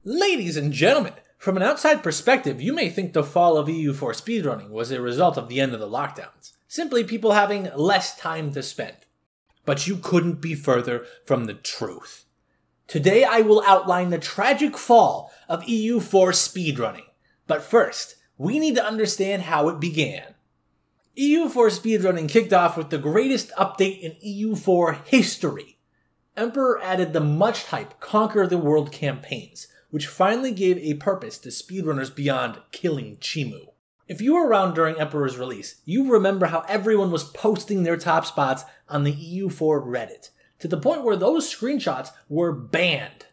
Ladies and gentlemen, from an outside perspective, you may think the fall of EU4 speedrunning was a result of the end of the lockdowns, simply people having less time to spend. But you couldn't be further from the truth. Today I will outline the tragic fall of EU4 speedrunning. But first, we need to understand how it began. EU4 speedrunning kicked off with the greatest update in EU4 history. Emperor added the much-hyped Conquer the World campaigns, which finally gave a purpose to speedrunners beyond killing Chimu. If you were around during Emperor's release, you remember how everyone was posting their top spots on the EU4 Reddit, to the point where those screenshots were banned.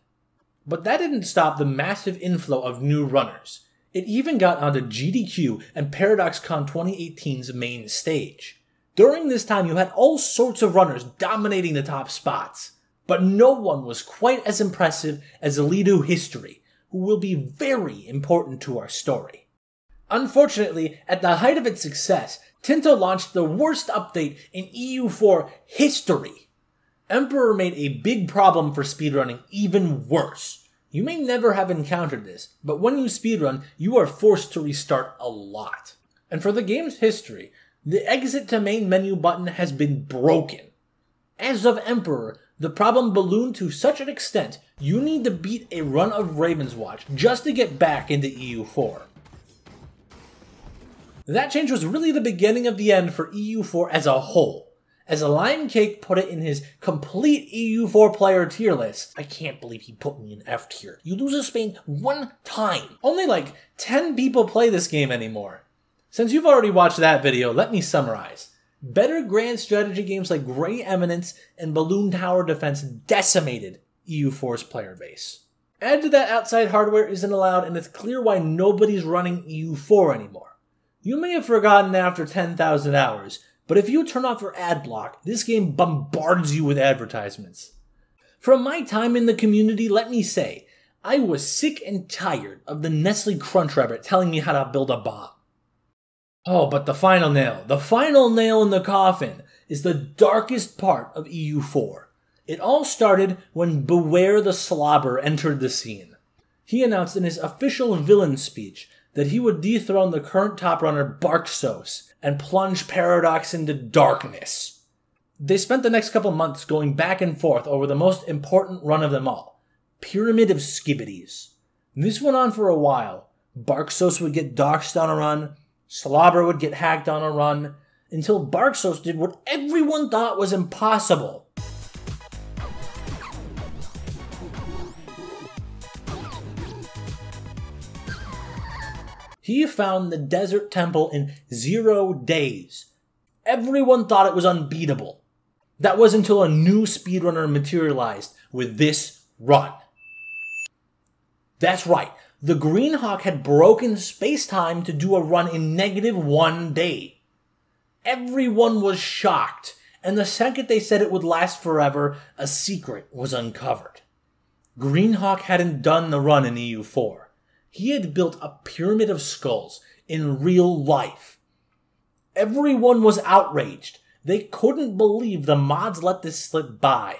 But that didn't stop the massive inflow of new runners. It even got onto GDQ and ParadoxCon 2018's main stage. During this time, you had all sorts of runners dominating the top spots. But no one was quite as impressive as Elidu History, who will be very important to our story. Unfortunately, at the height of its success, Tinto launched the worst update in EU4 history. Emperor made a big problem for speedrunning even worse. You may never have encountered this, but when you speedrun, you are forced to restart a lot. And for the game's history, the exit to main menu button has been broken. As of Emperor, the problem ballooned to such an extent, you need to beat a run of Raven's Watch just to get back into EU4. That change was really the beginning of the end for EU4 as a whole. As Limecake put it in his complete EU4 player tier list, I can't believe he put me in F tier. You lose a Spain one time. Only like 10 people play this game anymore. Since you've already watched that video, let me summarize. Better grand strategy games like Grey Eminence and Balloon Tower Defense decimated EU4's player base. Add to that outside hardware isn't allowed, and it's clear why nobody's running EU4 anymore. You may have forgotten after 10,000 hours, but if you turn off your ad block, this game bombards you with advertisements. From my time in the community, let me say, I was sick and tired of the Nestle Crunchrabbit telling me how to build a bomb. Oh, but the final nail in the coffin, is the darkest part of EU4. It all started when Beware the Slobber entered the scene. He announced in his official villain speech that he would dethrone the current top runner Barksos and plunge Paradox into darkness. They spent the next couple months going back and forth over the most important run of them all, Pyramid of Skibbities. This went on for a while. Barksos would get doxed on a run, Slobber would get hacked on a run, until Barksos did what everyone thought was impossible. He found the Desert Temple in 0 days. Everyone thought it was unbeatable. That was until a new speedrunner materialized with this run. That's right. The Green Hawk had broken space-time to do a run in -1 day. Everyone was shocked, and the second they said it would last forever, a secret was uncovered. Green Hawk hadn't done the run in EU4. He had built a pyramid of skulls in real life. Everyone was outraged. They couldn't believe the mods let this slip by.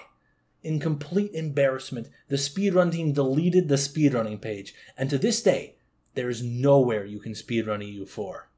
In complete embarrassment, the speedrun team deleted the speedrunning page, and to this day, there is nowhere you can speedrun EU4.